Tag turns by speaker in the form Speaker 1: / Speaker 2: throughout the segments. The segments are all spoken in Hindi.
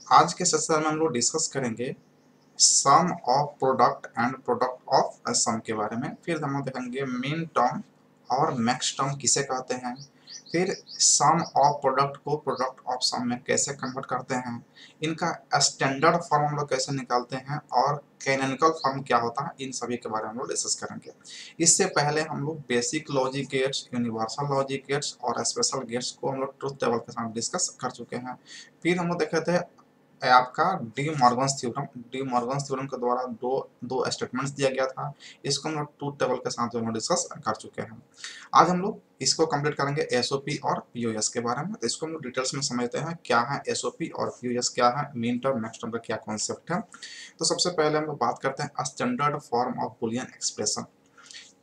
Speaker 1: आज के सेशन में हम लोग डिस्कस करेंगे sum of product and product of sum के बारे में। फिर हम लोग देखेंगे मिन टर्म और मैक्स टर्म किसे कहते हैं। फिर सम ऑफ प्रोडक्ट को प्रोडक्ट ऑफ सम में कैसे कन्वर्ट करते हैं, इनका स्टैंडर्ड फॉर्म हम लोग कैसे निकालते हैं और कैनोनिकल फॉर्म क्या होता है, इन सभी के बारे में हम लोग डिस्कस करेंगे। इससे पहले हम लोग basic logic gates, universal logic gates और स्पेशल गेट्स को हम लोग ट्रुथ टेबल के साथ डिस्कस कर चुके हैं। फिर हम लोग देखे थे आपका डी मॉर्गन्स थ्योरम के द्वारा दो दो स्टेटमेंट्स दिया गया था। इसको हम लोग ट्रूथ टेबल के साथ जो हम डिस्कस कर चुके हैं। आज हम लोग इसको कंप्लीट करेंगे एसओपी और पीओएस के बारे में। तो इसको हम लोग डिटेल्स में समझते हैं क्या है एसओपी और पीओएस क्या है, मीन टर्म मैक्स टर्म का क्या कॉन्सेप्ट है। तो सबसे पहले हम लोग बात करते हैं standard form of Boolean expression.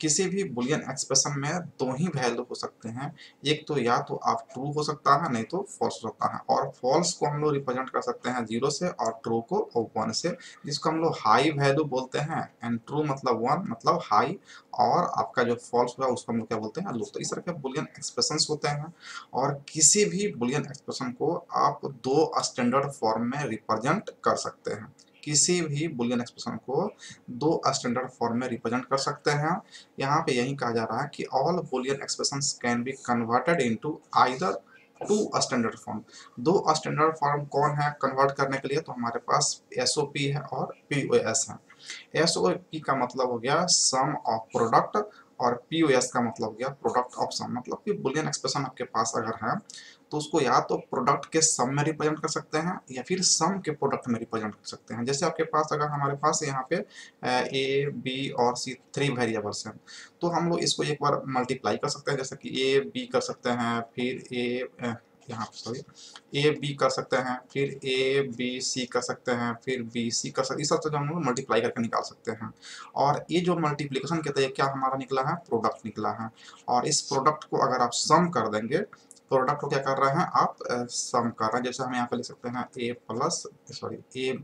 Speaker 1: किसी भी बुलियन एक्सप्रेशन में दो ही वैल्यू हो सकते हैं, एक तो या तो आप ट्रू हो सकता है, नहीं तो फॉल्स हो सकता है। और फॉल्स को हम लोग रिप्रेजेंट कर सकते हैं 0 से और ट्रू को 1 से, जिसको हम लोग हाई वैल्यू बोलते हैं। एंड ट्रू मतलब 1 मतलब हाई, और आपका जो फॉल्स हुआ उसको हम लोग क्या बोलते हैं, लो। तो इस तरह के बुलियन एक्सप्रेशन होते हैं। और किसी भी बुलियन एक्सप्रेशन को आप दो स्टैंडर्ड फॉर्म में रिप्रेजेंट कर सकते हैं। किसी भी बुलियन एक्सप्रेशन को दो स्टैंडर्ड फॉर्म में रिप्रेजेंट कर सकते हैं। यहाँ पे यही कहा जा रहा है कि all Boolean expressions can be converted into either two standard form. दो स्टैंडर्ड फॉर्म कौन है कन्वर्ट करने के लिए, तो हमारे पास एसओपी है और पीओएस है। एसओपी का मतलब हो गया सम ऑफ प्रोडक्ट, और पीओएस का मतलब हो गया प्रोडक्ट ऑफ सम। मतलब कि बुलियन एक्सप्रेशन आपके पास अगर है तो उसको या तो प्रोडक्ट के सम में रिप्रेजेंट कर सकते हैं या फिर सम के प्रोडक्ट में रिप्रेजेंट कर सकते हैं। जैसे आपके पास अगर हमारे पास यहाँ पे ए बी और सी 3 वेरिएबल्स हैं, तो हम लोग इसको एक बार मल्टीप्लाई कर सकते हैं। जैसे कि ए बी कर सकते हैं, फिर यहाँ पे सॉरी ए बी कर सकते हैं, फिर ए बी सी कर सकते हैं, फिर बी सी कर सकते हैं। इस सब से हम लोग मल्टीप्लाई करके निकाल सकते हैं। और ये जो मल्टीप्लिकेशन कहते हैं क्या हमारा निकला है, प्रोडक्ट निकला है। और इस प्रोडक्ट को अगर आप सम कर देंगे, प्रोडक्ट को क्या कर रहे हैं आप, सम कर रहे हैं। जैसे हम यहाँ पे लिख सकते हैं ए प्लस सॉरी ए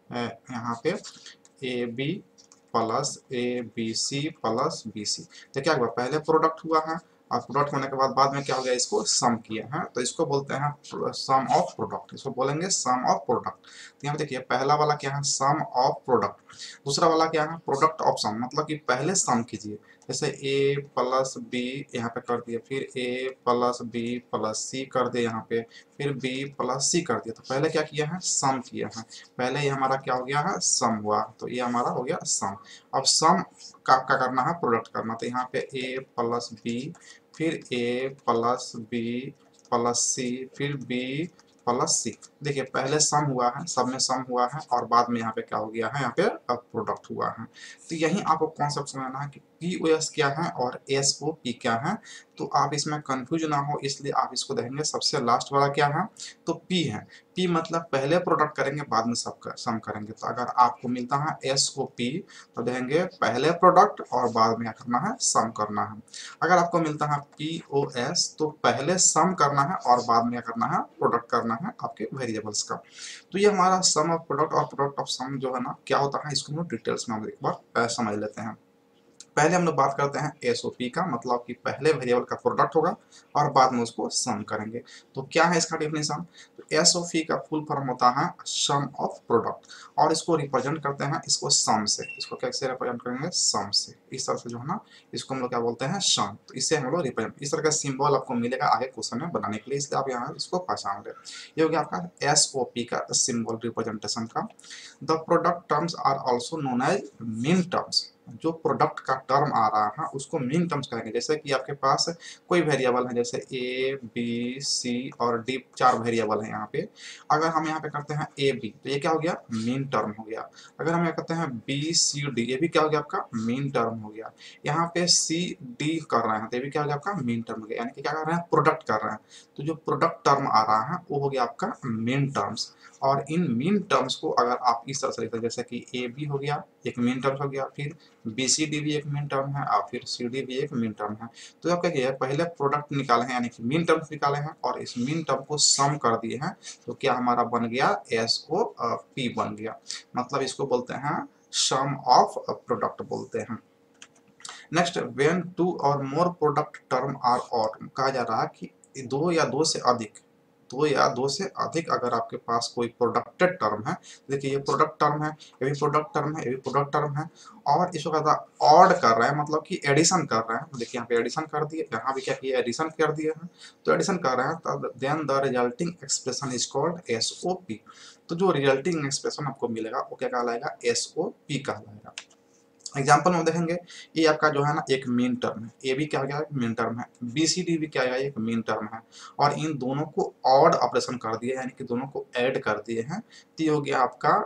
Speaker 1: यहाँ पे A B plus A B C plus B C. तो क्या हुआ, पहले प्रोडक्ट हुआ है और प्रोडक्ट होने के बाद में क्या हो गया, इसको सम किया है, तो इसको बोलते हैं सम ऑफ प्रोडक्ट। इसको बोलेंगे सम ऑफ प्रोडक्ट। तो यहाँ पे देखिए पहला वाला क्या है, सम ऑफ प्रोडक्ट। दूसरा वाला क्या है, प्रोडक्ट ऑफ सम। मतलब कि पहले सम कीजिए, जैसे ए प्लस बी यहाँ पे कर दिया, फिर ए प्लस बी प्लस सी कर दिया यहाँ पे, फिर बी प्लस सी कर दिया। तो पहले क्या किया है, सम किया है। पहले ये हमारा क्या हो गया है, सम हुआ, तो ये हमारा हो गया सम। अब सम का क्या करना है, प्रोडक्ट करना। तो यहाँ पे ए प्लस बी, फिर ए प्लस बी प्लस सी, फिर बी प्लस सी। देखिए पहले सम हुआ है, सब में सम हुआ है, और बाद में यहाँ पे क्या हो गया है, यहाँ पे अब प्रोडक्ट हुआ है। तो यही आपको कॉन्सेप्ट समझना है कि पीओएस क्या है और एसओपी क्या है। तो आप इसमें कंफ्यूज ना हो, इसलिए आप इसको देखेंगे। सबसे लास्ट वाला क्या है, तो पी है। पी मतलब पहले प्रोडक्ट करेंगे बाद में सम करेंगे। तो अगर आपको मिलता है एसओपी तो देखेंगे पहले प्रोडक्ट और बाद में क्या करना है, सम करना है। अगर आपको मिलता है पीओएस तो पहले सम करना है और बाद में क्या करना है, प्रोडक्ट करना है आपके वेरिएबल्स का। तो ये हमारा सम ऑफ प्रोडक्ट और प्रोडक्ट ऑफ सम जो है ना क्या होता है, इसको हम डिटेल्स में हम एक बार समझ लेते हैं। पहले हम लोग बात करते हैं एसओपी का, मतलब कि पहले वेरिएबल का प्रोडक्ट होगा और बाद में उसको सम करेंगे। तो क्या है इसका डेफिनेशन, तो एसओपी का फुल फॉर्म होता है सम ऑफ प्रोडक्ट, और इसको रिप्रेजेंट करते हैं इसको सम से। इसको कैसे रिप्रेजेंट करेंगे, सम से। इस तरह से जो है ना, इसको हम लोग क्या बोलते हैं, सम। तो इससे हम लोग रिप्रेजेंट, इस तरह का सिंबल आपको मिलेगा आगे क्वेश्चन में बनाने के लिए, इसलिए आप यहाँ इसको पहचान ले। ये हो गया आपका एसओपी का सिंबल रिप्रेजेंटेशन का। The product terms are also known as min terms. जो प्रोडक्ट का टर्म आ रहा है उसको मीन टर्म्स कहेंगे। जैसे कि आपके पास कोई वेरिएबल है, जैसे ए बी सी और डी 4 वेरिएबल है यहाँ पे। अगर हम यहाँ पे करते हैं ए बी तो ये क्या हो गया, मीन टर्म हो गया। अगर हम यहाँ करते हैं बी सी डी, ये भी क्या हो गया आपका, मीन टर्म हो गया। यहाँ पे सी डी कर रहे हैं तो ये भी क्या हो गया आपका, मीन टर्म हो गया। यानी कि क्या कर रहे हैं, प्रोडक्ट कर रहे हैं। तो जो प्रोडक्ट टर्म आ रहा है वो हो गया आपका मीन टर्म्स। और इन मीन टर्म्स को अगर आप इस तरह से लिखते हैं, जैसे कि ए बी हो गया एक मीन टर्म हो गया, फिर बी सी डी भी एक मीन टर्म है, और फिर सी डी भी एक मीन टर्म है। तो आप क्या किया है, पहले प्रोडक्ट निकाले हैं यानी कि मीन टर्म्स निकाले हैं, और इस मीन टर्म को सम कर दिए हैं। तो क्या हमारा बन गया, एस ओ पी बन गया। मतलब इसको बोलते हैं सम ऑफ प्रोडक्ट बोलते हैं। नेक्स्ट, व्हेन टू और मोर प्रोडक्ट टर्म आर और, कहा जा रहा है कि दो या दो से अधिक, दो या दो से अधिक अगर आपके पास कोई प्रोडक्टेड टर्म है, देखिए ये प्रोडक्ट टर्म है, ये भी प्रोडक्ट टर्म है, ये भी प्रोडक्ट टर्म है, और इसको कहता है ऑड कर रहे हैं, मतलब कि एडिशन कर रहे हैं। देखिए यहाँ पे एडिशन कर दिए, यहाँ भी क्या किया, एडिशन कर दिए हैं, तो एडिशन कर रहे हैं, तब then the resulting expression is called SOP. तो जो रिजल्टिंग एक्सप्रेशन आपको मिलेगा वो क्या कहलाएगा, एसओपी कहलाएगा। एग्जाम्पल में देखेंगे, ये आपका जो है ना एक मीन टर्म है, ए भी क्या गया मीन टर्म है, बी सी डी भी क्या गया एक मीन टर्म है, और इन दोनों को ऑड ऑपरेशन कर दिए, यानी कि दोनों को ऐड कर दिए हैं, तो ये हो गया आपका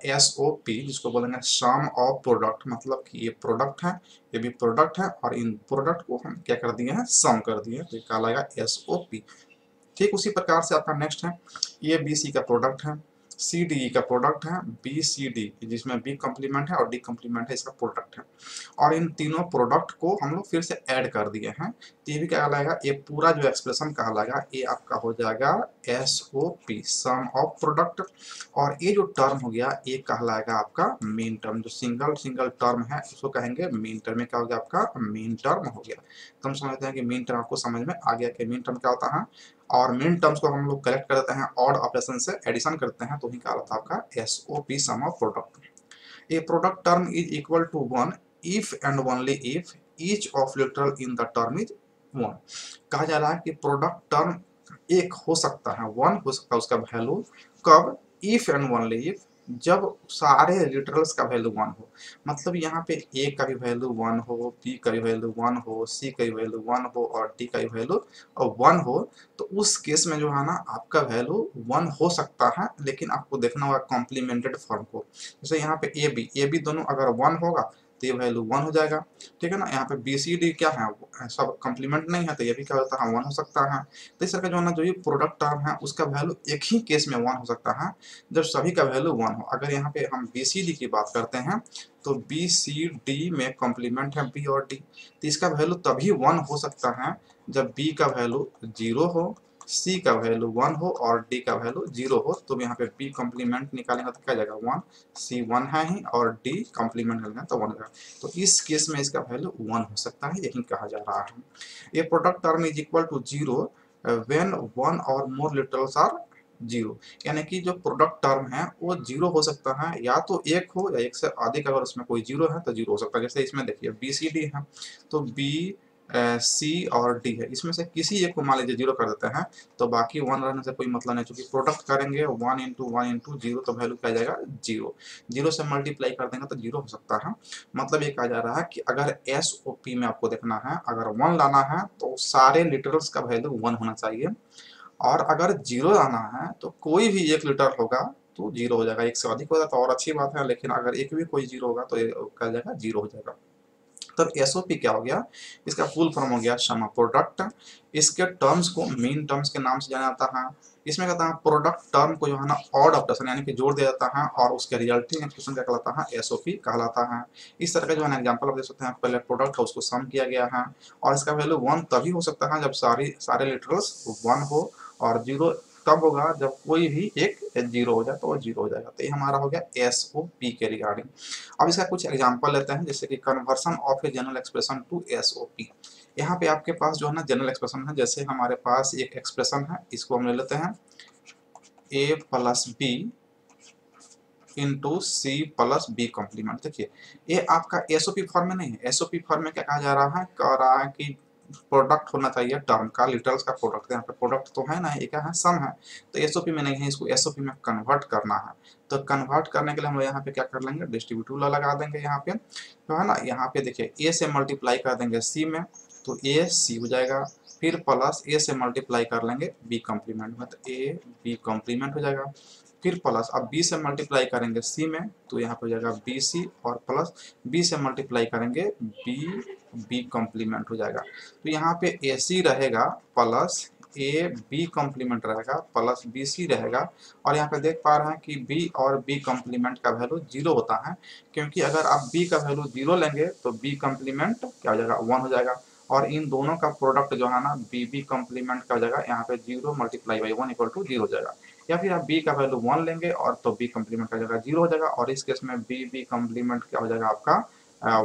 Speaker 1: एस ओ पी, जिसको बोलेंगे सम ऑफ प्रोडक्ट, मतलब कि ये प्रोडक्ट है, ये भी प्रोडक्ट है, और इन प्रोडक्ट को हम क्या कर दिए हैं, सम कर दिए, तो ये कहलाएगा एस ओ पी। ठीक उसी प्रकार से आपका नेक्स्ट है, ए बी सी का प्रोडक्ट है, सी डी ई का प्रोडक्ट है, बी सी डी जिसमें बी कॉम्प्लीमेंट है और डी कॉम्प्लीमेंट है, इसका प्रोडक्ट है, और इन तीनों प्रोडक्ट को हम लोग फिर से ऐड कर दिए हैं, तो ये भी क्या कहलाएगा, ये पूरा जो एक्सप्रेशन कहलाएगा ये आपका हो जाएगा S O P, sum of product. और ये जो टर्म हो गया ये कहलाएगा आपका मीन टर्म, जो सिंगल सिंगल टर्म है उसको कहेंगे मीन टर्म। में क्या हो गया आपका मीन टर्म हो गया। तो हम समझते हैं कि मीन टर्म आपको समझ में आ गया कि मीन टर्म क्या होता है, और मीन टर्म्स को हम लोग कलेक्ट कर देते हैं, ऑड ऑपरेशन से एडिशन करते हैं, तो ही क्या होता है आपका SOP, sum of product. A product term is equal to 1 if and only if each of literal in the term is 1। कहा जा रहा है कि प्रोडक्ट टर्म एक हो सकता है, 1 हो सकता है उसका वैल्यू, कब, इफ एंड ओनली इफ, जब सारे लिटरल्स का वैल्यू 1 हो, मतलब यहाँ पे ए का भी वैल्यू 1 हो, बी का भी वैल्यू 1 हो, सी का भी वैल्यू 1 हो, और डी का भी वैल्यू 1 हो, तो उस केस में जो है ना आपका वैल्यू 1 हो सकता है, लेकिन आपको देखना होगा कॉम्प्लीमेंटेड फॉर्म को। जैसे यहाँ पे ए बी दोनों अगर 1 होगा तो ये वैल्यू 1 हो जाएगा, ठीक है ना। यहाँ पे बी सी डी क्या है, सब कॉम्प्लीमेंट नहीं है, तो ये भी क्या होता है 1 हो सकता है। तो इस तरह का जो है ना जो ये प्रोडक्ट टर्म है उसका वैल्यू एक ही केस में 1 हो सकता है, जब सभी का वैल्यू 1 हो। अगर यहाँ पे हम बी सी डी की बात करते हैं तो बी सी डी में कॉम्प्लीमेंट है बी और डी, तो इसका वैल्यू तभी 1 हो सकता है जब बी का वैल्यू 0 हो, सी का वैल्यू 1 हो और डी का वैल्यू 0 हो। तो यहाँ पे बी कॉम्प्लीमेंट निकालेंगे तो क्या जाएगा 1, सी 1 है ही, और डी कॉम्प्लीमेंट निकालेंगे तो 1 जाएगा। तो इस केस में इसका वैल्यू 1 हो सकता है, यही कहा जा रहा है। ये product term is equal to 0 when 1 or more literals are 0, यानी कि जो प्रोडक्ट टर्म है वो 0 हो सकता है, या तो 1 हो या 1 से अधिक, अगर उसमें कोई 0 है तो 0 हो सकता है। जैसे इसमें देखिए बी सी डी है, तो बी सी और डी है, इसमें से किसी एक को मान लीजिए 0 कर देते हैं, तो बाकी 1 रहने से कोई मतलब नहीं, चूंकि प्रोडक्ट करेंगे 1 इंटू 1 इंटू 0, तो वैल्यू क्या जाएगा 0, 0 से मल्टीप्लाई कर देंगे तो 0 हो सकता है। मतलब ये कहा जा रहा है कि अगर एस ओ पी में आपको देखना है, अगर 1 लाना है तो सारे लिटरल्स का वैल्यू 1 होना चाहिए, और अगर 0 लाना है तो कोई भी एक लिटर होगा तो 0 हो जाएगा। एक से अधिक होगा तो और अच्छी बात है, लेकिन अगर एक भी कोई 0 होगा तो ये क्या जाएगा 0 हो जाएगा। तब एसओपी क्या हो गया, इसका फुल फॉर्म हो गया सम ऑफ प्रोडक्ट। इसके टर्म्स को मीन टर्म्स के नाम से जाना जाता है। इसमें कहता है प्रोडक्ट टर्म को जो है ना ऑड ऑपरेशन यानी कि जोड़ दिया जाता है, और उसके रिजल्टिंग एक्सप्रेशन क्या कहलाता है, एसओपी कहलाता है। इस तरह का जो है ना एग्जांपल आप देख सकते हैं, पहले प्रोडक्ट है उसको सम किया गया है, और इसका वैल्यू 1 तभी हो सकता है जब सारे लिटरल्स 1 हो, और 0 तब होगा जब कोई भी एक 0 हो जाए तो वो 0 हो जाएगा। तो ये हमारा हो गया एसओपी के रिगार्डिंग। अब इसका कुछ एग्जांपल लेते हैं, जैसे कि conversion of a general expression to SOP. यहाँ पे आपके पास जो है ना जनरल एक्सप्रेशन है, जैसे हमारे पास एक एक्सप्रेशन है, इसको हम ले लेते हैं A plus B into C plus B complement. देखिए ये आपका एसओपी फॉर्म में नहीं है, एसओपी फॉर्म में क्या कहा जा रहा है, कह रहा है कि प्रोडक्ट होना चाहिए टर्म का, लिटरल्स का प्रोडक्ट। यहाँ पे प्रोडक्ट तो है ना, ये क्या है सम है, तो एसओपी में नहीं है, इसको एसओपी में कन्वर्ट करना है। तो कन्वर्ट करने के लिए हम यहाँ पे क्या कर लेंगे, डिस्ट्रीब्यूटिव लॉ लगा देंगे यहाँ पे, तो है ना। यहाँ पे देखिए ए से मल्टीप्लाई कर देंगे सी में, तो ए सी हो जाएगा, फिर प्लस ए से मल्टीप्लाई कर लेंगे बी कॉम्प्लीमेंट में, तो ए बी कॉम्प्लीमेंट हो जाएगा, फिर प्लस अब बी से मल्टीप्लाई करेंगे सी में, तो यहाँ पे हो जाएगा बी सी, और प्लस बी से मल्टीप्लाई करेंगे बी बी कॉम्प्लीमेंट हो जाएगा। तो यहाँ पे ए सी रहेगा प्लस ए बी कॉम्प्लीमेंट रहेगा प्लस बी सी रहेगा, और यहाँ पे देख पा रहे हैं कि बी और बी कॉम्प्लीमेंट का वैल्यू 0 होता है, क्योंकि अगर आप बी का वैल्यू 0 लेंगे तो बी कॉम्प्लीमेंट क्या हो जाएगा 1 हो जाएगा, और इन दोनों का प्रोडक्ट जो है ना बी बी कॉम्प्लीमेंट का हो जाएगा, यहाँ पे 0 मल्टीप्लाई बाई 1 इक्वल टू 0 हो जाएगा। या फिर आप बी का वैल्यू 1 लेंगे और तो बी कॉम्प्लीमेंट का जगह 0 हो जाएगा, और इस केस में बी बी कॉम्प्लीमेंट क्या हो जाएगा आपका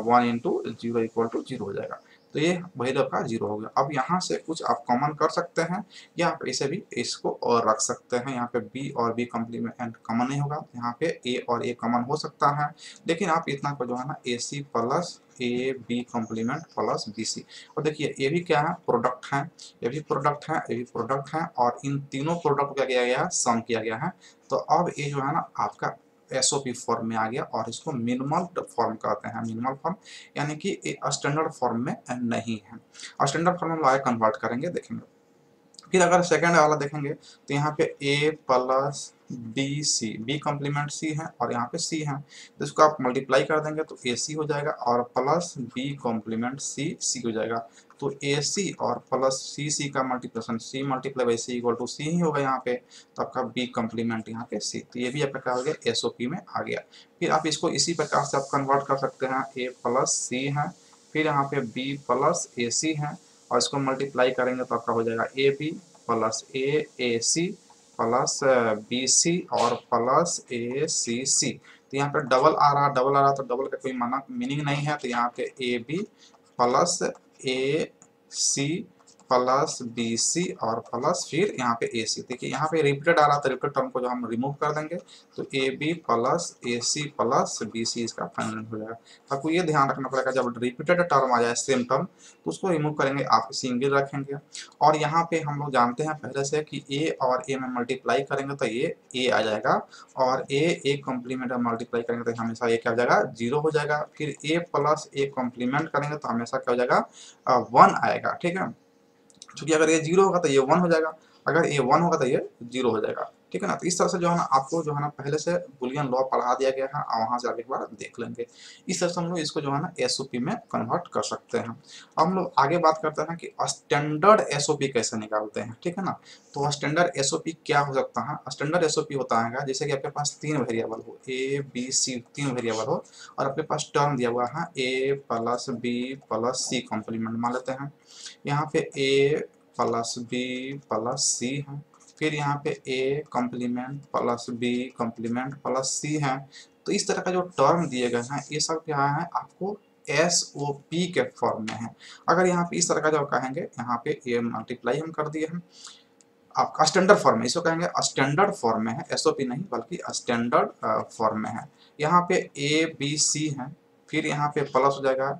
Speaker 1: 1 इंटू 0 इक्वल टू 0 हो जाएगा। तो ये वही आपका 0 हो गया। अब यहाँ से कुछ आप कॉमन कर सकते हैं या आप इसे भी इसको और रख सकते हैं। यहाँ पे बी और बी कॉम्प्लीमेंट कॉमन नहीं होगा, यहाँ पे ए और ए कॉमन हो सकता है, लेकिन आप इतना को जो है ना A C plus A B complement plus B C. और देखिए ये भी क्या है, प्रोडक्ट है, ये भी प्रोडक्ट है, ये भी प्रोडक्ट है, और इन तीनों प्रोडक्ट को क्या किया गया है, सम किया गया है। तो अब ये जो है ना आपका एसओपी फॉर्म में आ गया, और इसको मिनिमल फॉर्म कहते हैं। मिनिमल फॉर्म यानी कि स्टैंडर्ड फॉर्म में नहीं है। स्टैंडर्ड फॉर्म में आगे कन्वर्ट करेंगे, देखेंगे। फिर अगर सेकंड वाला देखेंगे तो यहाँ पे a plus B C, B complement C है और यहाँ पे सी है, तो इसको आप मल्टीप्लाई कर देंगे तो ए सी हो जाएगा, और प्लस बी कॉम्प्लीमेंट सी सी हो जाएगा। तो ए सी और प्लस सी सी का multiplication, C multiply by C equal to C ही होगा यहाँ पे, तो आपका बी कॉम्प्लीमेंट यहाँ पे सी। तो ये भी आपका क्या हो गया, एस ओ पी में आ गया। फिर आप इसको इसी प्रकार से आप कन्वर्ट कर सकते हैं, ए प्लस सी है, फिर यहाँ पे बी प्लस ए सी है, और इसको मल्टीप्लाई करेंगे तो आपका हो जाएगा A B plus A C plus B C और प्लस ए सी सी। तो यहाँ पे डबल आ रहा, डबल आ रहा, तो डबल का कोई माना मीनिंग नहीं है, तो यहाँ पे A B plus A C plus B C और प्लस फिर यहाँ पे ए सी। देखिए यहाँ पे रिपीटेड आ रहा था, रिपीटेड टर्म को जो हम रिमूव कर देंगे तो A B plus A C plus B C इसका फाइनल हो जाएगा। आपको ये ध्यान रखना पड़ेगा, जब रिपीटेड टर्म आ जाए सेम टर्म तो उसको रिमूव करेंगे, आप सिंगल रखेंगे। और यहाँ पे हम लोग जानते हैं पहले से कि ए और ए में मल्टीप्लाई करेंगे तो ये ए आ जाएगा, और ए कॉम्प्लीमेंट में मल्टीप्लाई करेंगे तो हमेशा ये क्या हो जाएगा, 0 हो जाएगा। फिर ए प्लस ए कॉम्प्लीमेंट करेंगे तो हमेशा क्या हो जाएगा, 1 आएगा, ठीक है। क्योंकि अगर ये 0 होगा तो ये 1 हो जाएगा, अगर ये 1 होगा तो ये 0 हो जाएगा, ठीक है ना। तो इस तरह से जो है ना आपको जो है ना पहले से बुलियन लॉ पढ़ा दिया गया है, और वहाँ से आप एक बार देख लेंगे। इस तरह से हम लोग इसको जो है ना एसओपी में कन्वर्ट कर सकते हैं। अब हम लोग आगे बात करते हैं कि स्टैंडर्ड एसओपी कैसे निकालते हैं, ठीक है ना। तो स्टैंडर्ड एसओपी क्या हो सकता है, स्टैंडर्ड एसओपी होता है जैसे कि आपके पास 3 वेरिएबल हो, ए बी सी 3 वेरिएबल हो, और आपके पास टर्म दिया हुआ है A plus B plus C complement मान लेते हैं। यहाँ पे A plus B plus C है, फिर यहाँ पे A complement plus B complement plus C है। तो इस तरह का जो टर्म दिए गए हैं ये सब क्या है, आपको एस ओ पी के फॉर्म में है। अगर यहाँ पे इस तरह का जो कहेंगे, यहाँ पे ए मल्टीप्लाई हम कर दिए हैं, आपका स्टैंडर्ड फॉर्म में इसको कहेंगे, स्टैंडर्ड फॉर्म में है, एसओपी नहीं बल्कि स्टैंडर्ड फॉर्म में है। यहाँ पे ए बी सी है, फिर यहाँ पे प्लस हो जाएगा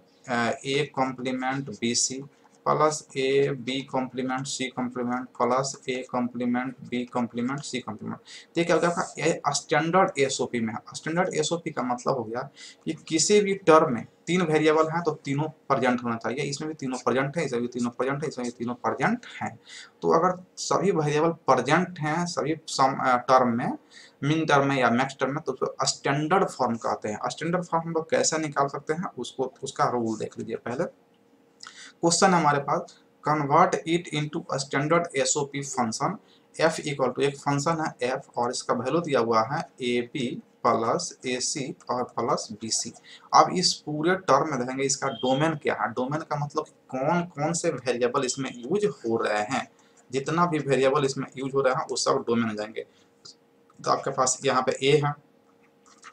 Speaker 1: A complement B C plus A B complement C complement plus A complement B complement C complement. तो ये क्या हो गया आपका स्टैंडर्ड एसओपी में है। स्टैंडर्ड एसओपी का मतलब हो गया कि किसी भी टर्म में 3 वेरिएबल हैं तो तीनों प्रेजेंट होना चाहिए। इसमें भी तीनों प्रेजेंट है, इसमें भी तीनों प्रेजेंट है, इसमें भी तीनों प्रेजेंट हैं। तो अगर सभी वेरिएबल प्रेजेंट हैं सभी टर्म में, मिन टर्म में या मैक्स टर्म में, तो उसको स्टैंडर्ड फॉर्म कहते हैं। स्टैंडर्ड फॉर्म हम लोग कैसे निकाल सकते हैं, उसको उसका रूल देख लीजिए। पहले क्वेश्चन है हमारे पास, convert it into standard SOP function. F equal to एक फंक्शन है एफ, और इसका वैल्यू दिया हुआ है ए बी प्लस ए सी और प्लस बी सी। अब इस पूरे टर्म में देखेंगे इसका डोमेन क्या है। डोमेन का मतलब कौन कौन से वेरिएबल इसमें यूज हो रहे हैं, जितना भी वेरिएबल इसमें यूज हो रहा है वो सब डोमेन हो जाएंगे। तो आपके पास यहाँ पे ए है,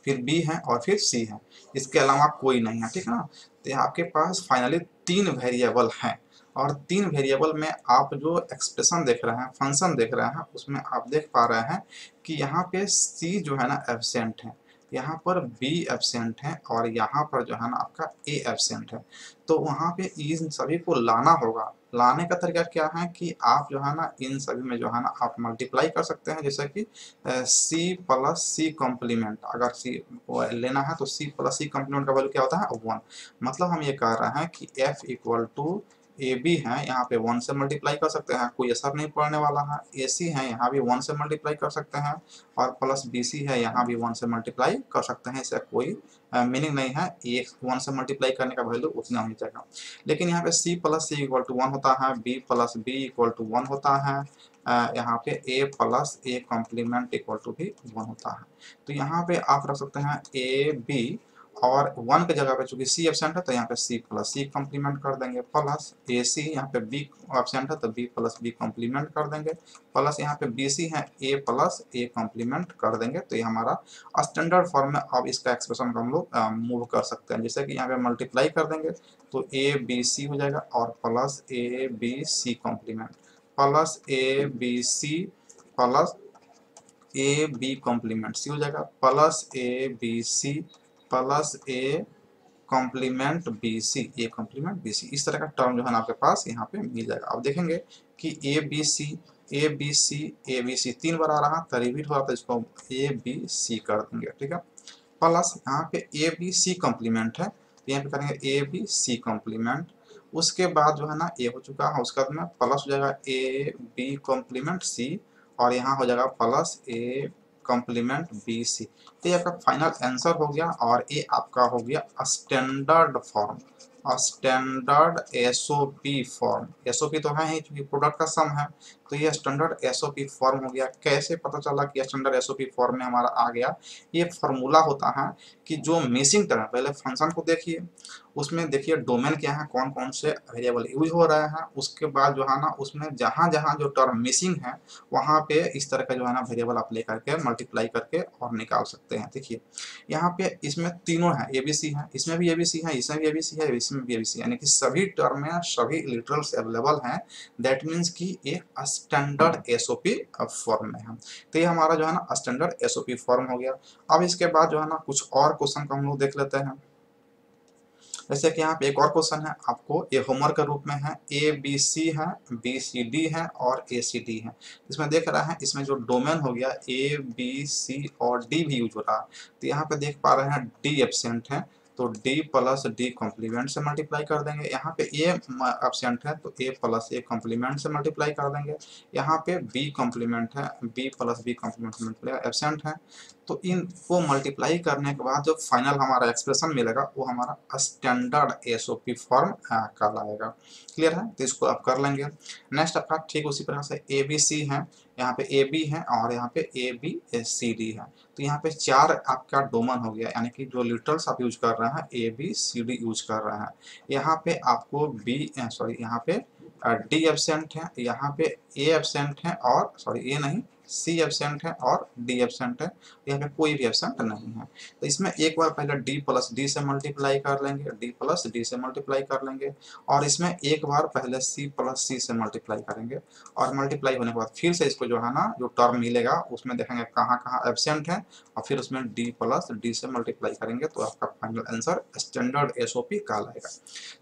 Speaker 1: फिर बी है और फिर सी है, इसके अलावा कोई नहीं है, ठीक है ना। तो आपके पास फाइनली 3 वेरिएबल हैं, और 3 वेरिएबल में आप जो एक्सप्रेशन देख रहे हैं, फंक्शन देख रहे हैं, उसमें आप देख पा रहे हैं कि यहाँ पे सी जो है ना एब्सेंट है, यहाँ पर बी एब्सेंट है, और यहाँ पर जो है ना आपका ए एब्सेंट है। तो वहाँ पे इन सभी को लाना होगा। लाने का तरीका क्या है कि आप जो है ना इन सभी में जो है ना आप मल्टीप्लाई कर सकते हैं, जैसे कि सी प्लस सी कॉम्प्लीमेंट, अगर सी लेना है तो सी प्लस सी कॉम्प्लीमेंट का वैल्यू क्या होता है, 1। मतलब हम ये कह रहे हैं कि F equal to A B है, यहाँ पे 1 से मल्टीप्लाई कर सकते हैं, कोई असर नहीं पड़ने वाला है। ए सी है, यहाँ भी 1 से मल्टीप्लाई कर सकते हैं, और प्लस बी सी है, यहाँ भी 1 से मल्टीप्लाई कर सकते हैं। इससे कोई मीनिंग नहीं है, एक 1 से मल्टीप्लाई करने का वैल्यू उतना ही जाएगा। लेकिन यहाँ पे C plus C equal to 1 होता है, B plus B equal to 1 होता है, यहाँ पे A plus A complement equal to भी 1 होता है। तो यहाँ पे आप रख सकते हैं ए बी, और 1 की जगह पे चूंकि सी एब्सेंट है तो यहाँ पे सी प्लस सी कॉम्प्लीमेंट कर देंगे, प्लस ए सी, यहाँ पे बी एब्सेंट है तो बी प्लस बी कॉम्प्लीमेंट कर देंगे, प्लस यहाँ पे बी सी है ए प्लस ए कॉम्प्लीमेंट कर देंगे। तो ये हमारा स्टैंडर्ड फॉर्म में अब इसका एक्सप्रेशन को हम लोग मूव कर सकते हैं। जैसे कि यहाँ पे मल्टीप्लाई कर देंगे तो ए बी सी हो जाएगा और plus A B C complement, plus A B C plus A B complement C हो जाएगा, plus A B C plus A complement B C, A complement B C, इस तरह का टर्म जो है ना आपके पास यहाँ पे मिल जाएगा। अब देखेंगे कि A B C A B C A B C 3 बार आ रहा था, रिपीट हो रहा था, इसको ए बी सी कर देंगे, ठीक है। प्लस यहाँ पे ए बी सी कॉम्प्लीमेंट है, यहाँ पे करेंगे ए बी सी कॉम्प्लीमेंट, उसके बाद जो है ना ए हो चुका है, उसके बाद में प्लस हो जाएगा ए बी कॉम्प्लीमेंट सी और यहाँ हो जाएगा plus A complement B C. तो ये आपका फाइनल आंसर हो गया और ये आपका हो गया standard form, standard SOP form. SOP तो है ही क्योंकि प्रोडक्ट का सम है, तो ये स्टैंडर्ड एसओपी फॉर्म हो गया। कैसे पता चला कि स्टैंडर्ड एसओपी फॉर्म में हमारा आ गया? ये फार्मूला होता है कि जो मिसिंग टर्म, पहले फंक्शन को देखिए, उसमें देखिए डोमेन क्या है, कौन कौन से वेरिएबल यूज हो रहे हैं, उसके बाद जो है ना उसमें जहाँ जहाँ जो टर्म मिसिंग है वहाँ पे इस तरह का जो है ना वेरिएबल आप लेकर के मल्टीप्लाई करके और निकाल सकते हैं। देखिए यहाँ पे इसमें तीनों है, एबीसी है, इसमें भी एबीसी है, इसमें भी एबीसी है, इसमें भी एबीसी है, यानी कि सभी टर्म में सभी लिटरल्स अवेलेबल हैं। दैट मीन्स कि ये स्टैंडर्ड एसओपी फॉर्म में है। तो ये हमारा जो है ना स्टैंडर्ड एसओपी फॉर्म हो गया। अब इसके बाद जो है ना कुछ और क्वेश्चन को हम लोग देख लेते हैं। जैसे कि यहाँ पे एक और क्वेश्चन है आपको, ये होमवर्क के रूप में है, ए बी सी है, बी सी डी है और ए सी डी है। इसमें देख रहा है, इसमें जो डोमेन हो गया ए बी सी और डी भी यूज हो रहा है। तो यहाँ पे देख पा रहे हैं डी एब्सेंट है, तो डी प्लस डी कॉम्प्लीमेंट से मल्टीप्लाई कर देंगे। यहाँ पे ए एब्सेंट है तो ए प्लस ए कॉम्प्लीमेंट से मल्टीप्लाई कर देंगे। यहाँ पे बी कॉम्प्लीमेंट है, बी प्लस बी कॉम्प्लीमेंट से मल्टीप्लाई, एब्सेंट है, तो इनको मल्टीप्लाई करने के बाद जो फाइनल हमारा एक्सप्रेशन मिलेगा वो हमारा स्टैंडर्ड एसओपी फॉर्म कहलाएगा। क्लियर है? तो इसको आप कर लेंगे। नेक्स्ट आपका ठीक उसी तरह से ए बी सी है, यहाँ पे ए बी है और यहाँ पे ए बी सी डी है। तो यहाँ पे 4 आपका डोमेन हो गया, यानी कि जो लिटरल्स आप यूज कर रहे हैं A B C D use कर रहे हैं। यहाँ पे आपको यहाँ पे डी एब्सेंट है, यहाँ पे ए एब्सेंट है और ए नहीं सी एब्सेंट है और डी एब्सेंट है, यहाँ पे कोई भी एब्सेंट नहीं है। तो इसमें एक बार पहले डी प्लस डी से मल्टीप्लाई कर लेंगे, डी प्लस डी से मल्टीप्लाई कर लेंगे, और इसमें एक बार पहले सी प्लस सी से मल्टीप्लाई करेंगे, और मल्टीप्लाई होने के बाद फिर से इसको जो है ना जो टर्म मिलेगा उसमें देखेंगे कहाँ कहाँ एब्सेंट है और फिर उसमें डी प्लस डी से मल्टीप्लाई करेंगे, तो आपका फाइनल आंसर स्टैंडर्ड एसओपी कहलाएगा।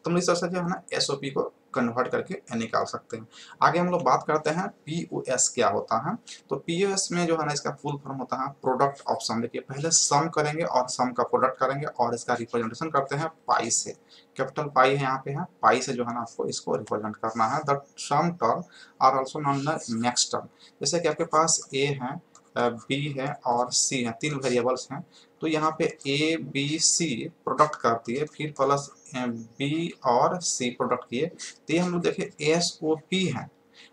Speaker 1: तो हम इस तरह से जो है ना एसओपी को कन्वर्ट करके निकाल सकते हैं। आगे हम लोग बात करते हैं पीओएस क्या होता है। तो पीओएस में जो है ना इसका फुल फॉर्म होता है प्रोडक्ट ऑफ सम। देखिए पहले सम करेंगे और सम का प्रोडक्ट करेंगे और इसका रिप्रेजेंटेशन करते हैं पाई से। कैपिटल पाई है यहाँ पे है, पाई से जो है ना आपको इसको रिप्रेजेंट करना है। The sum term are also known the max term. जैसे कि आपके पास ए है, बी है और सी है, 3 वेरिएबल्स हैं, तो यहाँ पे ए बी सी प्रोडक्ट करती है, फिर प्लस बी और सी प्रोडक्ट किए, तो ये हम लोग देखें एस ओ पी है।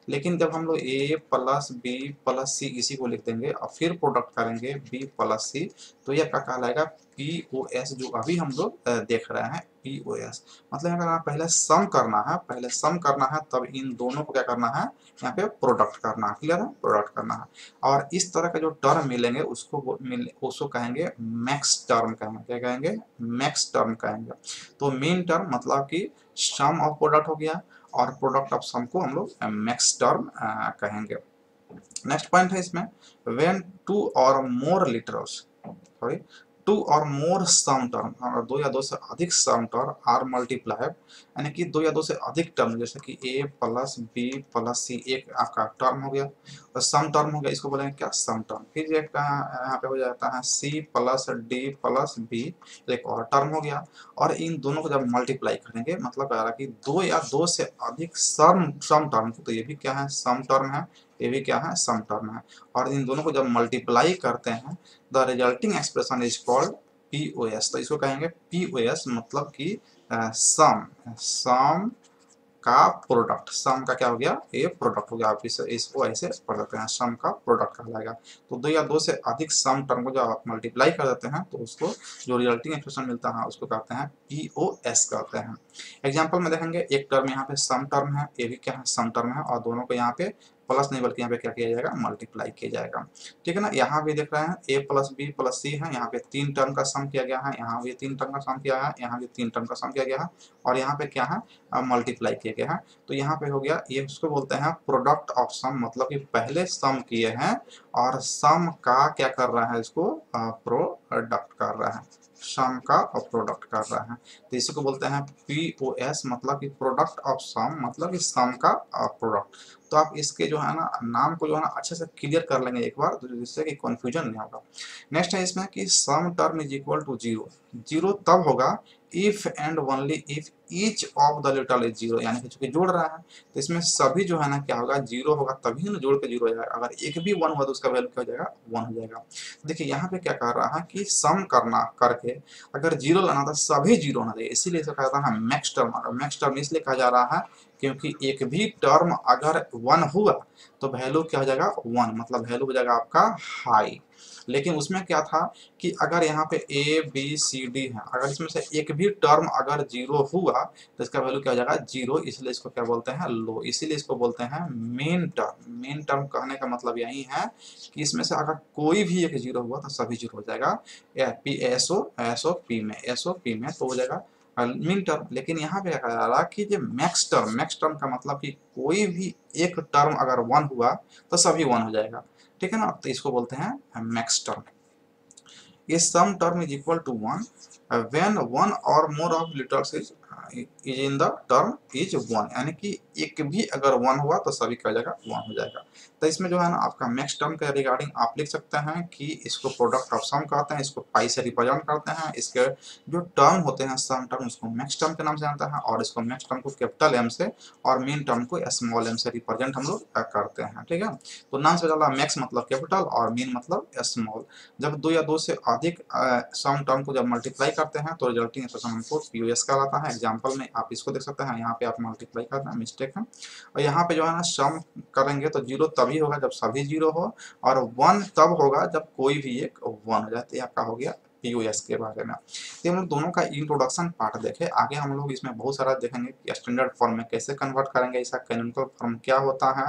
Speaker 1: लेकिन जब हम लोग ए प्लस बी प्लस सी इसी को लिख देंगे और फिर प्रोडक्ट करेंगे बी प्लस सी, तो ये क्या कहलाएगा पी ओ एस, जो अभी हम लोग देख रहे हैं पी ओ एस। मतलब अगर पहले सम करना है, पहले सम करना है तब इन दोनों को क्या करना है, यहाँ पे प्रोडक्ट करना है। क्लियर है? प्रोडक्ट करना है। और इस तरह के जो टर्म मिलेंगे उसको कहेंगे मैक्स टर्म कहेंगे। क्या कहेंगे? मैक्स टर्म कहेंगे। तो मीन टर्म मतलब कि सम ऑफ प्रोडक्ट हो गया और प्रोडक्ट ऑफ सम को हम लोग मैक्स टर्म कहेंगे। नेक्स्ट पॉइंट है इसमें, व्हेन 2 और मोर लिटरल्स, सॉरी 2 और मोर सम टर्म, 2 या 2 से अधिक सम टर्म आर मल्टीप्लाइड, यानी कि 2 या 2 से अधिक टर्म, जैसे कि ए प्लस बी प्लस सी एक आपका टर्म हो गया और सम टर्म हो गया, इसको बोलेंगे क्या? Sum term. फिर एक यहाँ पे हो जाता है C plus D plus B, एक और टर्म हो गया, और इन दोनों को जब मल्टीप्लाई करेंगे मतलब कह रहा कि 2 या 2 से अधिक सम टर्म, तो ये भी क्या है? सम टर्म है, ये भी क्या है? सम टर्म है। और इन दोनों को जब मल्टीप्लाई करते हैं the resulting expression is called POS. तो इसको कहेंगे पीओएस, मतलब कि सम का प्रोडक्ट, सम का क्या हो गया, ये प्रोडक्ट हो गया। आप इसको ऐसे पढ़ सकते हैं, सम का प्रोडक्ट कहलाएगा। तो दो या दो से अधिक सम टर्म को जब आप मल्टीप्लाई कर देते हैं तो उसको जो रिजल्टिंग एक्सप्रेशन मिलता है उसको कहते हैं पीओएस कहते हैं। एग्जाम्पल में देखेंगे, एक टर्म यहाँ पे सम टर्म है, ये भी क्या है, सम टर्म है, और दोनों को यहाँ पे प्लस नहीं बल्कि यहाँ पे क्या किया जाएगा, मल्टीप्लाई किया जाएगा। ठीक है ना। यहाँ भी देख रहे हैं A plus B plus C है, यहाँ पे 3 टर्म का सम किया गया है, यहाँ भी 3 टर्म का सम किया है, यहाँ भी 3 टर्म का सम किया गया है, और यहाँ पे क्या है, मल्टीप्लाई किया गया है। तो यहाँ पे हो गया, ये उसको बोलते हैं प्रोडक्ट ऑफ सम, मतलब कि पहले सम किए हैं और सम का क्या कर रहा है, इसको प्रोडक्ट कर रहा है, सम का और प्रोडक्ट कर रहा है। तो इसी को बोलते हैं पीओएस, मतलब कि प्रोडक्ट ऑफ सम, मतलब कि सम का प्रोडक्ट। तो आप इसके जो है ना नाम को जो है ना अच्छे से क्लियर कर लेंगे एक बार, तो जिससे कि कंफ्यूजन नहीं होगा। नेक्स्ट है इसमें कि sum term is equal to zero. Zero तब होगा if and only if each of the literal is zero, यानी कि चूंकि जोड़ रहा है तो इसमें सभी जो है ना क्या होगा, जीरो होगा, तभी ना जोड़ के जीरो हो जाएगा। अगर एक भी वन हुआ तो उसका वैल्यू क्या हो जाएगा, वन हो जाएगा। देखिए यहाँ पे क्या कर रहा है कि सम करना करके अगर जीरो लाना था, सभी जीरो होना चाहिए, इसीलिए इसे कहा है मैक्स टर्म। अगर मैक्स टर्म इसलिए कहा जा रहा है क्योंकि एक भी टर्म अगर वन हुआ तो वैल्यू क्या हो जाएगा, वन, मतलब वैल्यू हो जाएगा आपका हाई। लेकिन उसमें क्या था कि अगर यहाँ पे ए बी सी डी है, अगर इसमें से एक भी टर्म अगर जीरो हुआ तो इसका वैल्यू क्या हो जाएगा, जीरो, इसलिए इसको क्या बोलते हैं, लो, इसीलिए इसको बोलते हैं मेन टर्म। मेन टर्म कहने का मतलब यही है कि इसमें से अगर कोई भी एक जीरो हुआ तो सभी जीरो हो जाएगा, पी एसओ पी में तो हो जाएगा मीन टर्म। लेकिन यहाँ पे क्या कहा जा रहा है कि ये मैक्स टर्म, मैक्स टर्म का मतलब कि कोई भी एक टर्म अगर वन हुआ तो सभी वन हो जाएगा। ठीक है ना। तो इसको बोलते हैं मैक्स टर्म। ये sum term is equal to one when one और more of literals is in the term is one, यानी कि एक भी अगर वन हुआ तो सभी का जाएगा वन हो जाएगा। तो इसमें जो है ना आपका मैक्स टर्म के रिगार्डिंग आप लिख सकते हैं कि इसको प्रोडक्ट ऑफ सम कहते हैं, इसको पाई से रिप्रेजेंट करते हैं, इसके जो टर्म होते हैं सम टर्म उसको मैक्स टर्म के नाम से जानते हैं, और इसको मैक्स टर्म को कैपिटल एम से और मीन टर्म को स्मॉल एम से रिप्रेजेंट हम लोग करते हैं। ठीक है। तो नाम से चला, मैक्स मतलब कैपिटल और मीन मतलब स्मॉल। जब दो या दो से अधिक सम टर्म को जब मल्टीप्लाई करते हैं तो रिजल्टिंग एक्सप्रेशन हमको पीओएस कहलाता है। एग्जांपल में आप इसको देख सकते हैं, यहाँ पे आप मल्टीप्लाई करना है, मिस्टेक है, और यहाँ पे जो है ना सम करेंगे तो जीरो तभी होगा जब सभी जीरो हो, और वन तब होगा जब कोई भी एक वन हो जाए। तो ये आपका हो गया पीओएस के बारे में। तो हम लोग दोनों का इंट्रोडक्शन पार्ट देखे, आगे हम लोग इसमें बहुत सारा देखेंगे कि स्टैंडर्ड फॉर्म में कैसे कन्वर्ट करेंगे, इसका कैनोनिकल फॉर्म क्या होता है,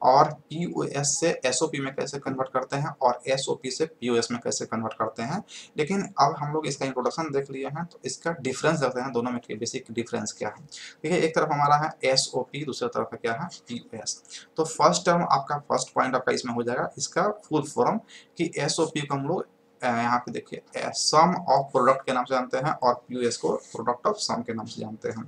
Speaker 1: और पीओएस से एसओपी में कैसे कन्वर्ट करते हैं, और एसओपी से पीओएस में कैसे कन्वर्ट करते हैं। लेकिन अब हम लोग इसका इंट्रोडक्शन देख लिए हैं तो इसका डिफरेंस देखते हैं, दोनों में बेसिक डिफरेंस क्या है। ठीक है। एक तरफ हमारा है एसओपी, दूसरी तरफ क्या है, पीओएस। तो फर्स्ट टर्म आपका, फर्स्ट पॉइंट आपका इसमें हो जाएगा इसका फुल फॉर्म कि एसओपी को हम लोग यहाँ पे देखिए सम ऑफ प्रोडक्ट के नाम से जानते हैं, और पीओएस को प्रोडक्ट ऑफ सम के नाम से जानते हैं।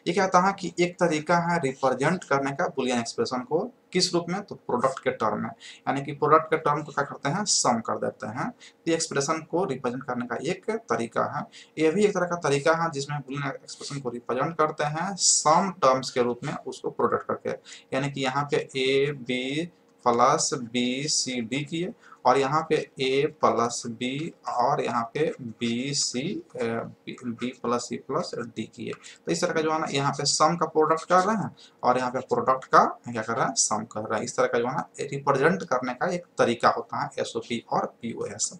Speaker 1: ये क्या होता है कि एक तरीका है रिप्रेजेंट करने का बुलियन एक्सप्रेशन को, किस रूप में, तो प्रोडक्ट के टर्म में, यानी कि प्रोडक्ट के टर्म को क्या करते हैं, सम कर देते हैं। तो एक्सप्रेशन को रिप्रेजेंट करने का एक तरीका है। ये भी एक तरह का तरीका है जिसमें बुलियन एक्सप्रेशन को रिप्रेजेंट करते हैं सम टर्म्स के रूप में, उसको प्रोडक्ट करके, यानी कि यहाँ पे A B plus B C D किए, और यहाँ पे a प्लस बी, और यहाँ पे B C B plus C plus D की है। तो इस तरह का जो है ना यहाँ पे सम का प्रोडक्ट कर रहे हैं, और यहाँ पे प्रोडक्ट का क्या कर रहा है, सम कर रहा है। इस तरह का जो है ना रिप्रेजेंट करने का एक तरीका होता है एसओपी और POS.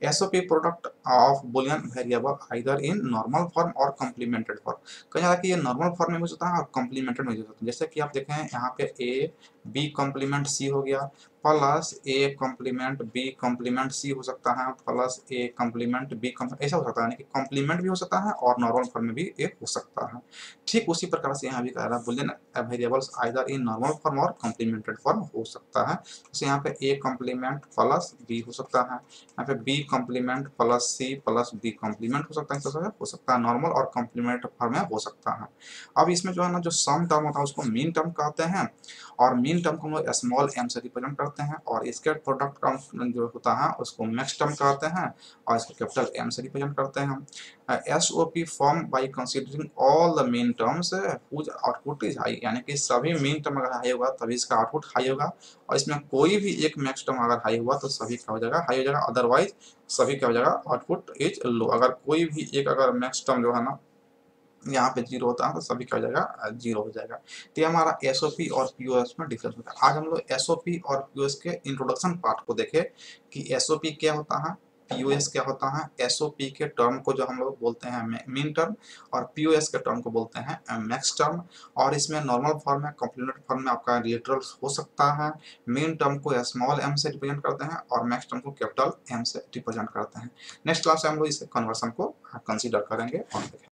Speaker 1: SOP product of Boolean variable either in normal form और कॉम्प्लीमेंटेड फॉर्म। कहा जाता है कि ये नॉर्मल फॉर्म में हो सकता है और कॉम्प्लीमेंटेड में हो सकता है। जैसे कि आप देखें यहाँ पे ए बी कॉम्प्लीमेंट सी हो गया, plus A complement B complement C हो सकता है, plus A complement B complement, ऐसा हो सकता है, यानी कि कॉम्प्लीमेंट भी हो सकता है और नॉर्मल फॉर्म में भी एक हो सकता है। ठीक उसी प्रकार से यहाँ भी कह रहा है Boolean variables either in normal form और कॉम्प्लीमेंटेड फॉर्म हो सकता है। जैसे यहाँ पे ए कॉम्प्लीमेंट प्लस बी हो सकता है, यहाँ पे B complement plus C plus B complement हो सकता है, हो सकता है नॉर्मल और कॉम्प्लीमेंट फॉर्म में हो सकता है। अब इसमें जो है ना जो सम टर्म होता है उसको मीन टर्म कहते हैं, और मीन टर्म को हम लोग स्मॉल एम से रिप्रेजेंट करते हैं, और इसके प्रोडक्ट टर्म जो होता है उसको मैक्स टर्म कहते हैं, और इसको कैपिटल एम से रिप्रेजेंट करते हैं हम। SOP form by considering all the min terms whose output is high, यानी कि सभी मीन टर्म अगर हाई होगा तभी इसका आउटपुट हाई होगा, और इसमें कोई भी एक मैक्स टर्म अगर हाई हुआ तो सभी क्या हो जाएगा, हाई हो जाएगा, अदरवाइज सभी क्या हो जाएगा, आउटपुट इज लो। अगर कोई भी एक अगर मैक्स टर्म जो है ना यहाँ पे जीरो होता है तो सभी क्या हो जाएगा, जीरो हो जाएगा। तो ये हमारा एसओपी और पीओएस में डिफरेंस होता है। आज हम लोग एसओपी और पीओएस के इंट्रोडक्शन पार्ट को देखें कि एसओपी क्या होता है, पीओएस क्या होता है। एसओपी के टर्म को जो हम लोग बोलते हैं मीन टर्म, और पीओएस के टर्म को बोलते हैं मैक्स टर्म। और इसमें नॉर्मल फॉर्म में, कॉम्प्लीमेंट्री फॉर्म में आपका लिटरल हो सकता है। मीन टर्म को स्मॉल एम से रिप्रेजेंट करते हैं और मैक्स टर्म को कैपिटल एम से रिप्रेजेंट करते हैं। नेक्स्ट क्लास में हम लोग इस कन्वर्सन को कंसीडर करेंगे और देखेंगे।